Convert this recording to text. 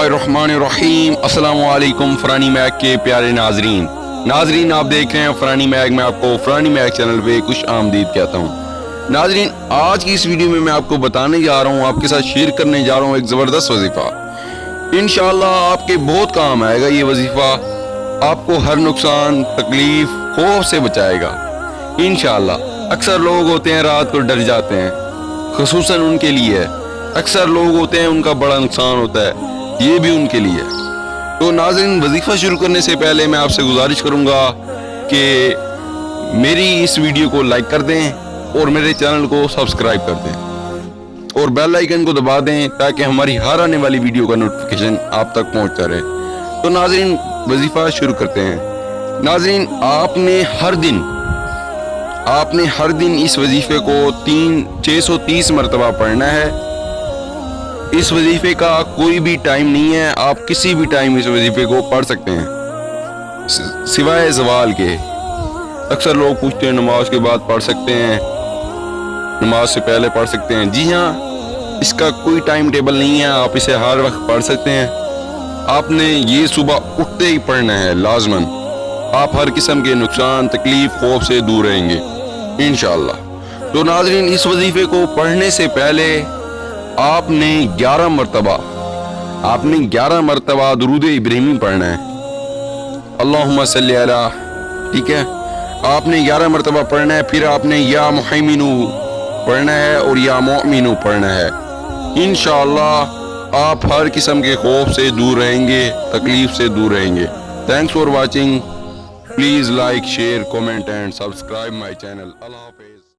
बिस्मिल्लाहिर्रहमानिर्रहीम। अस्सलाम वालेकुम फरानी मैग के प्यारे नाजरीन आप देख रहे हैं फरानी मैग। मैं आपको फरानी मैग चैनल पे खुश आमदीद कहता हूँ। नाजरीन, आज की इस वीडियो में मैं आपको बताने जा रहा हूँ, आपके साथ शेयर करने जा रहा हूँ एक ज़बरदस्त वजीफ़ा। इंशाअल्लाह आपके बहुत काम आएगा ये वजीफ़ा, आपको हर नुकसान, तकलीफ, खौफ से बचाएगा इंशाअल्लाह। अक्सर लोग होते हैं रात को डर जाते हैं, खुसूसन उनके लिए है। अक्सर लोग होते हैं उनका बड़ा नुकसान होता है, ये भी उनके लिए। तो नाज़रीन, वजीफ़ा शुरू करने से पहले मैं आपसे गुजारिश करूंगा कि मेरी इस वीडियो को लाइक कर दें और मेरे चैनल को सब्सक्राइब कर दें और बेल आइकन को दबा दें ताकि हमारी हर आने वाली वीडियो का नोटिफिकेशन आप तक पहुंचता रहे। तो नाज़रीन, वजीफ़ा शुरू करते हैं। नाज़रीन, आपने हर दिन इस वजीफ़े को 630 मरतबा पढ़ना है। इस वजीफे का कोई भी टाइम नहीं है, आप किसी भी टाइम इस वजीफे को पढ़ सकते हैं सिवाय ज़वाल के। अक्सर लोग पूछते हैं नमाज के बाद पढ़ सकते हैं, नमाज से पहले पढ़ सकते हैं। जी हाँ, इसका कोई टाइम टेबल नहीं है, आप इसे हर वक्त पढ़ सकते हैं। आपने ये सुबह उठते ही पढ़ना है लाजमन। आप हर किस्म के नुकसान, तकलीफ, खौफ से दूर रहेंगे इंशाअल्लाह। तो नाज़रीन, इस वजीफे को पढ़ने से पहले आपने 11 मरतबा दुरूद इब्राहिमी पढ़ना है, अल्लाहुम्मा सल्ली अला। ठीक है, आपने 11 मरतबा पढ़ना है। फिर आपने या मुहैमिनु पढ़ना है और या मुमिनु पढ़ना है। इंशाअल्लाह आप हर किस्म के खौफ से दूर रहेंगे, तकलीफ से दूर रहेंगे। Thanks for watching. Please like, share, comment and subscribe my channel. अल्लाह हाफ़िज़।